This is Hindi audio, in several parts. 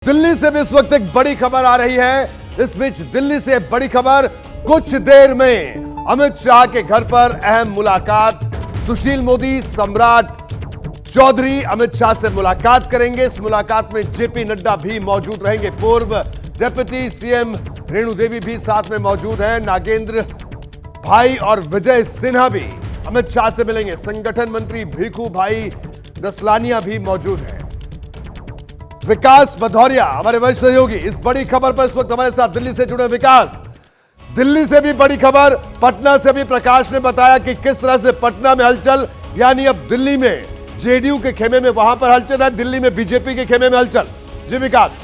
दिल्ली से भी इस वक्त एक बड़ी खबर आ रही है। इस बीच दिल्ली से बड़ी खबर, कुछ देर में अमित शाह के घर पर अहम मुलाकात। सुशील मोदी सम्राट चौधरी अमित शाह से मुलाकात करेंगे। इस मुलाकात में जेपी नड्डा भी मौजूद रहेंगे। पूर्व डिप्टी सीएम रेणु देवी भी साथ में मौजूद हैं। नागेंद्र भाई और विजय सिन्हा भी अमित शाह से मिलेंगे। संगठन मंत्री भीखू भाई दसलानिया भी मौजूद हैं। विकास भदौरिया हमारे वरिष्ठ सहयोगी इस बड़ी खबर पर इस वक्त हमारे साथ दिल्ली से जुड़े। विकास, दिल्ली से भी बड़ी खबर, पटना से भी प्रकाश ने बताया कि किस तरह से पटना में हलचल, यानी अब दिल्ली में जेडीयू के खेमे में वहां पर हलचल है, दिल्ली में बीजेपी के खेमे में हलचल। जी विकास।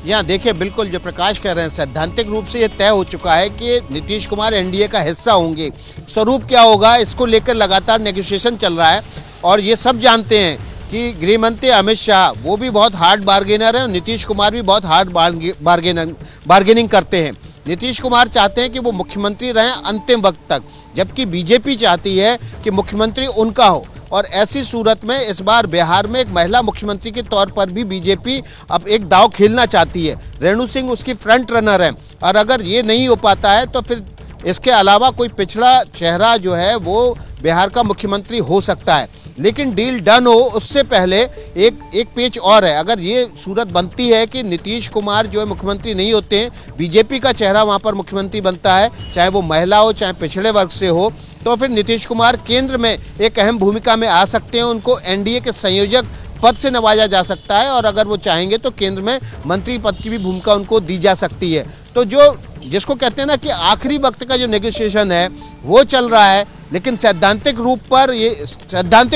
यहाँ देखिए, बिल्कुल जो प्रकाश कह रहे हैं, सैद्धांतिक रूप से यह तय हो चुका है कि नीतीश कुमार एनडीए का हिस्सा होंगे। स्वरूप क्या होगा, इसको लेकर लगातार नेगोशिएशन चल रहा है और ये सब जानते हैं कि गृह मंत्री अमित शाह वो भी बहुत हार्ड बार्गेनर है और नीतीश कुमार भी बहुत हार्ड बार्गेनिंग करते हैं। नीतीश कुमार चाहते हैं कि वो मुख्यमंत्री रहें अंतिम वक्त तक, जबकि बीजेपी चाहती है कि मुख्यमंत्री उनका हो। और ऐसी सूरत में इस बार बिहार में एक महिला मुख्यमंत्री के तौर पर भी बीजेपी अब एक दांव खेलना चाहती है। रेणु सिंह उसकी फ्रंट रनर है और अगर ये नहीं हो पाता है तो फिर इसके अलावा कोई पिछड़ा चेहरा जो है वो बिहार का मुख्यमंत्री हो सकता है। लेकिन डील डन हो उससे पहले एक पेच और है। अगर ये सूरत बनती है कि नीतीश कुमार जो है मुख्यमंत्री नहीं होते हैं, बीजेपी का चेहरा वहाँ पर मुख्यमंत्री बनता है, चाहे वो महिला हो चाहे पिछड़े वर्ग से हो, तो फिर नीतीश कुमार केंद्र में एक अहम भूमिका में आ सकते हैं। उनको एनडीए के संयोजक पद से नवाजा जा सकता है और अगर वो चाहेंगे तो केंद्र में मंत्री पद की भी भूमिका उनको दी जा सकती है। तो जो जिसको कहते हैं ना कि आखिरी वक्त का जो नेगोशिएशन है वो चल रहा है, लेकिन सैद्धांतिक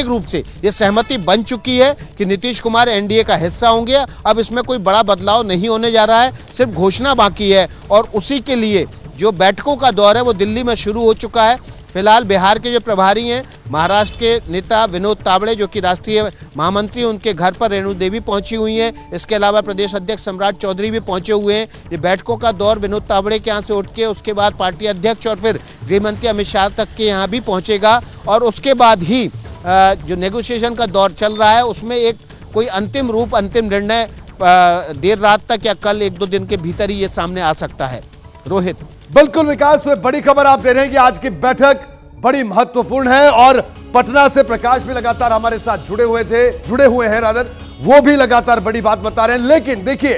रूप से ये सहमति बन चुकी है कि नीतीश कुमार एनडीए का हिस्सा होंगे। अब इसमें कोई बड़ा बदलाव नहीं होने जा रहा है, सिर्फ घोषणा बाकी है और उसी के लिए जो बैठकों का दौर है वो दिल्ली में शुरू हो चुका है। फिलहाल बिहार के जो प्रभारी हैं, महाराष्ट्र के नेता विनोद तावड़े जो कि राष्ट्रीय महामंत्री, उनके घर पर रेणु देवी पहुंची हुई हैं। इसके अलावा प्रदेश अध्यक्ष सम्राट चौधरी भी पहुंचे हुए हैं। ये बैठकों का दौर विनोद तावड़े के यहाँ से उठ के उसके बाद पार्टी अध्यक्ष और फिर गृह मंत्री अमित शाह तक के यहाँ भी पहुँचेगा और उसके बाद ही जो नेगोशिएशन का दौर चल रहा है उसमें एक कोई अंतिम निर्णय देर रात तक या कल 1-2 दिन के भीतर ही ये सामने आ सकता है। रोहित। बिल्कुल विकास, बड़ी खबर आप दे रहे हैं कि आज की बैठक बड़ी महत्वपूर्ण है और पटना से प्रकाश भी लगातार हमारे साथ जुड़े हुए हैं रादर, वो भी लगातार बड़ी बात बता रहे हैं। लेकिन देखिए,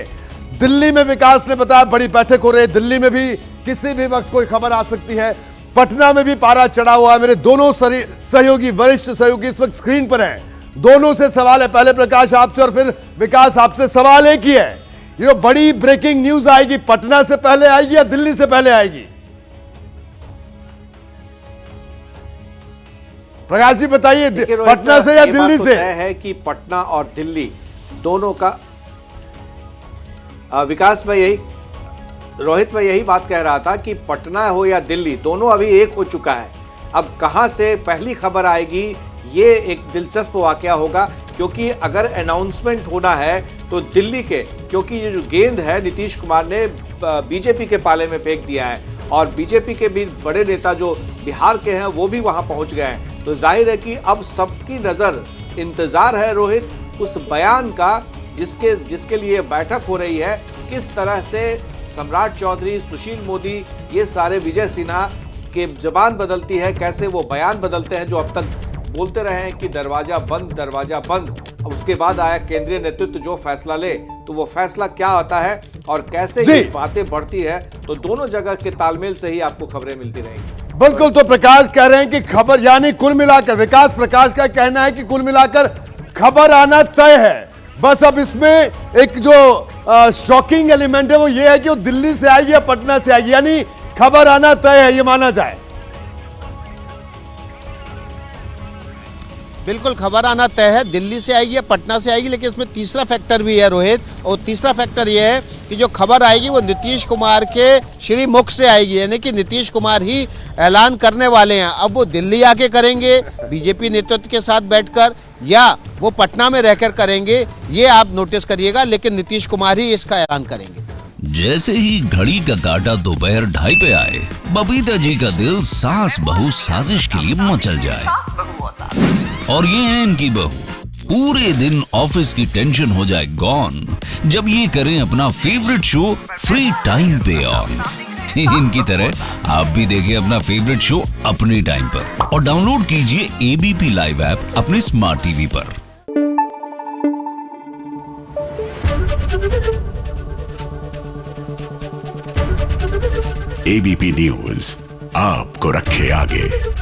दिल्ली में विकास ने बताया बड़ी बैठक हो रही है, दिल्ली में भी किसी भी वक्त कोई खबर आ सकती है। पटना में भी पारा चढ़ा हुआ है। मेरे दोनों सहयोगी, वरिष्ठ सहयोगी इस वक्त स्क्रीन पर हैं। दोनों से सवाल है, पहले प्रकाश आपसे और फिर विकास आपसे। सवाल एक ही है, ये बड़ी ब्रेकिंग न्यूज आएगी, पटना से पहले आएगी या दिल्ली से पहले आएगी? प्रकाश जी बताइए, पटना से या दिल्ली से? है कि पटना और दिल्ली दोनों का विकास में रोहित में यही बात कह रहा था कि पटना हो या दिल्ली, दोनों अभी एक हो चुका है। अब कहां से पहली खबर आएगी, ये एक दिलचस्प वाकया होगा, क्योंकि अगर अनाउंसमेंट होना है तो दिल्ली के, क्योंकि ये जो गेंद है नीतीश कुमार ने बीजेपी के पाले में फेंक दिया है और बीजेपी के भी बड़े नेता जो बिहार के हैं वो भी वहां पहुंच गए हैं। तो जाहिर है कि अब सबकी नज़र, इंतज़ार है रोहित उस बयान का जिसके लिए बैठक हो रही है। किस तरह से सम्राट चौधरी, सुशील मोदी, ये सारे, विजय सिन्हा के जबान बदलती है, कैसे वो बयान बदलते हैं जो अब तक बोलते रहे हैं कि दरवाजा बंद। अब उसके बाद आया केंद्रीय नेतृत्व जो फैसला ले, तो वो फैसला क्या आता है और कैसे ये बातें बढ़ती है, तो दोनों जगह के तालमेल से ही आपको खबरें मिलती रहेंगी। बिल्कुल, तो प्रकाश कह रहे हैं कि खबर, यानी कुल मिलाकर विकास, प्रकाश का कहना है कि कुल मिलाकर खबर आना तय है। बस अब इसमें एक जो शॉकिंग एलिमेंट है वो ये है कि वो दिल्ली से आएगी या पटना से आएगी, यानी खबर आना तय है, ये माना जाए। बिल्कुल, खबर आना तय है, दिल्ली से आएगी या पटना से आएगी। लेकिन इसमें तीसरा फैक्टर भी है रोहित, और तीसरा फैक्टर ये है कि जो खबर आएगी वो नीतीश कुमार के श्रीमुख से आएगी, यानी कि नीतीश कुमार ही ऐलान करने वाले हैं। अब वो दिल्ली आके करेंगे बीजेपी नेतृत्व के साथ बैठकर या वो पटना में रहकर करेंगे, ये आप नोटिस करिएगा, लेकिन नीतीश कुमार ही इसका ऐलान करेंगे। जैसे ही घड़ी का काटा दोपहर 2:30 पे आए, बबीता जी का दिल सास बहू साजिश के लिए मचल जाए। और ये है इनकी बहू, पूरे दिन ऑफिस की टेंशन हो जाए गॉन जब ये करें अपना फेवरेट शो फ्री टाइम पे ऑन। इनकी तरह आप भी देखें अपना फेवरेट शो अपने टाइम पर और डाउनलोड कीजिए एबीपी लाइव ऐप अपने स्मार्ट टीवी पर। एबीपी न्यूज आपको रखे आगे।